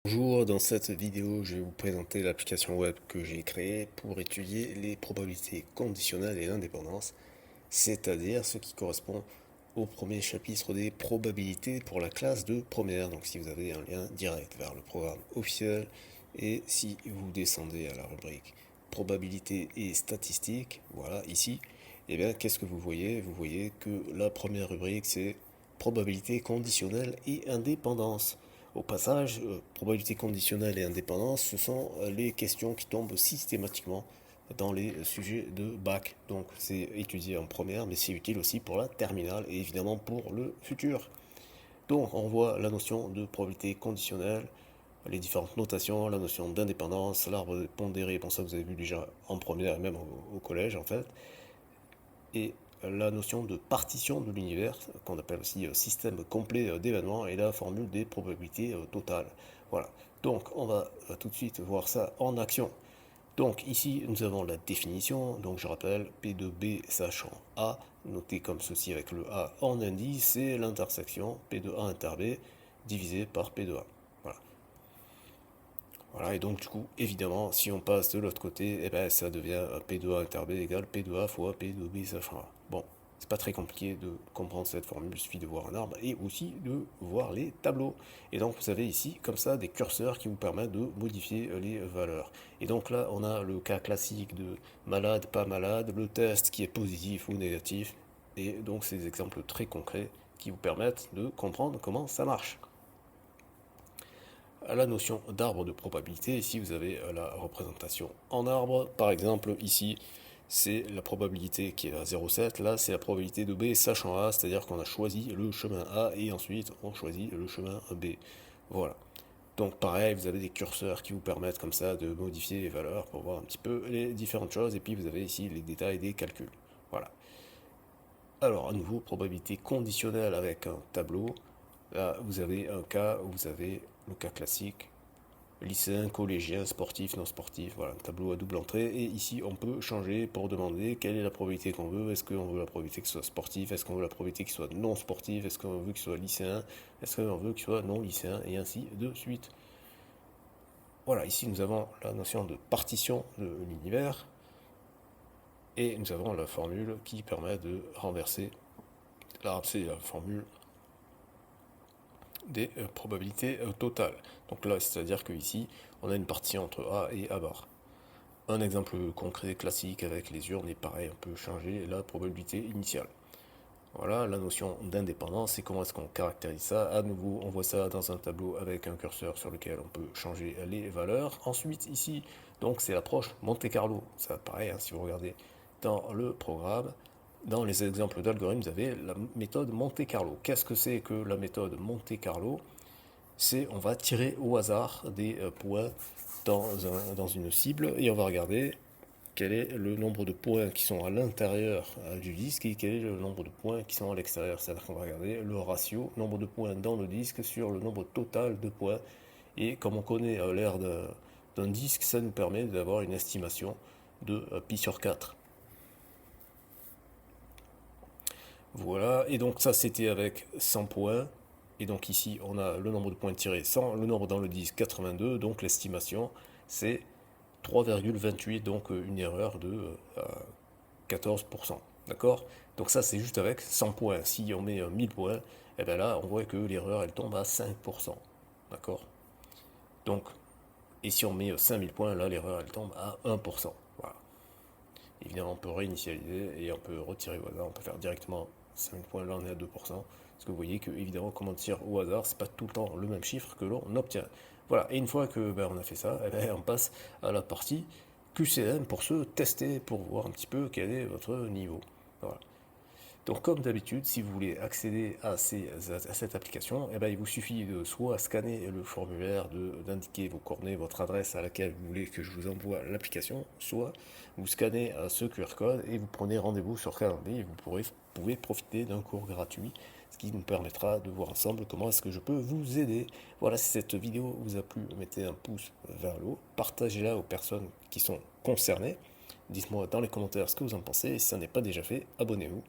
Bonjour, dans cette vidéo, je vais vous présenter l'application web que j'ai créée pour étudier les probabilités conditionnelles et l'indépendance, c'est-à-dire ce qui correspond au premier chapitre des probabilités pour la classe de première. Donc si vous avez un lien direct vers le programme officiel et si vous descendez à la rubrique probabilité et statistiques, voilà ici, et bien qu'est-ce que vous voyez? Vous voyez que la première rubrique c'est probabilité conditionnelle et indépendance. Au passage, probabilité conditionnelle et indépendance, ce sont les questions qui tombent systématiquement dans les sujets de bac. Donc c'est étudié en première, mais c'est utile aussi pour la terminale et évidemment pour le futur. Donc on voit la notion de probabilité conditionnelle, les différentes notations, la notion d'indépendance, l'arbre pondéré, bon ça vous avez vu déjà en première et même au collège en fait, et la notion de partition de l'univers, qu'on appelle aussi système complet d'événements, et la formule des probabilités totales. Voilà. Donc on va tout de suite voir ça en action. Donc ici nous avons la définition, donc je rappelle P de B sachant A, noté comme ceci avec le A en indice, c'est l'intersection P de A inter B divisé par P de A. Voilà. Voilà, et donc du coup, évidemment, si on passe de l'autre côté, eh ben, ça devient P de A inter B égale P de A fois P de B sachant A. Bon, c'est pas très compliqué de comprendre cette formule, il suffit de voir un arbre et aussi de voir les tableaux. Et donc vous avez ici, comme ça, des curseurs qui vous permettent de modifier les valeurs. Et donc là, on a le cas classique de malade, pas malade, le test qui est positif ou négatif. Et donc c'est des exemples très concrets qui vous permettent de comprendre comment ça marche. À la notion d'arbre de probabilité, ici vous avez la représentation en arbre. Par exemple, ici, c'est la probabilité qui est à 0,7. Là, c'est la probabilité de B sachant A, c'est-à-dire qu'on a choisi le chemin A et ensuite on choisit le chemin B. Voilà. Donc pareil, vous avez des curseurs qui vous permettent comme ça de modifier les valeurs pour voir un petit peu les différentes choses. Et puis vous avez ici les détails des calculs. Voilà. Alors à nouveau, probabilité conditionnelle avec un tableau. Là, vous avez un cas où vous avez le cas classique, lycéen, collégien, sportif, non sportif, voilà, un tableau à double entrée. Et ici, on peut changer pour demander quelle est la probabilité qu'on veut. Est-ce qu'on veut la probabilité qu'il soit sportif? Est-ce qu'on veut la probabilité qu'il soit non sportif? Est-ce qu'on veut qu'il soit lycéen? Est-ce qu'on veut qu'il soit non lycéen? Et ainsi de suite. Voilà, ici nous avons la notion de partition de l'univers. Et nous avons la formule qui permet de renverser. Là, c'est la formule des probabilités totales. Donc là, c'est-à-dire qu'ici, on a une partie entre A et A bar. Un exemple concret classique avec les urnes est pareil, on peut changer la probabilité initiale. Voilà, la notion d'indépendance, c'est comment est-ce qu'on caractérise ça. À nouveau, on voit ça dans un tableau avec un curseur sur lequel on peut changer les valeurs. Ensuite, ici, donc c'est l'approche Monte Carlo. Ça, pareil, hein, si vous regardez dans le programme, dans les exemples d'algorithmes, vous avez la méthode Monte Carlo. Qu'est-ce que c'est que la méthode Monte Carlo? C'est on va tirer au hasard des points dans une cible et on va regarder quel est le nombre de points qui sont à l'intérieur du disque et quel est le nombre de points qui sont à l'extérieur. C'est-à-dire qu'on va regarder le ratio, nombre de points dans le disque sur le nombre total de points. Et comme on connaît l'aire d'un disque, ça nous permet d'avoir une estimation de pi sur 4. Voilà, et donc ça c'était avec 100 points. Et donc ici on a le nombre de points tirés sans le nombre dans le disque 82, donc l'estimation c'est 3,28, donc une erreur de 14%. D'accord? Donc ça c'est juste avec 100 points. Si on met 1000 points, et bien là on voit que l'erreur elle tombe à 5%. D'accord? Donc, et si on met 5000 points, là l'erreur elle tombe à 1%. Voilà. Évidemment, on peut réinitialiser et on peut retirer au hasard. On peut faire directement 5000 points, là on est à 2%. Parce que vous voyez que, évidemment, comme on tire au hasard, c'est pas tout le temps le même chiffre que l'on obtient. Voilà, et une fois que on a fait ça, on passe à la partie QCM pour se tester, pour voir un petit peu quel est votre niveau. Voilà. Donc comme d'habitude, si vous voulez accéder à cette application, il vous suffit de soit scanner le formulaire, d'indiquer vos coordonnées, votre adresse à laquelle vous voulez que je vous envoie l'application, soit vous scannez ce QR code et vous prenez rendez-vous sur Calendly et vous pouvez profiter d'un cours gratuit, ce qui nous permettra de voir ensemble comment est-ce que je peux vous aider. Voilà, si cette vidéo vous a plu, mettez un pouce vers le haut, partagez-la aux personnes qui sont concernées. Dites-moi dans les commentaires ce que vous en pensez et si ça n'est pas déjà fait, abonnez-vous.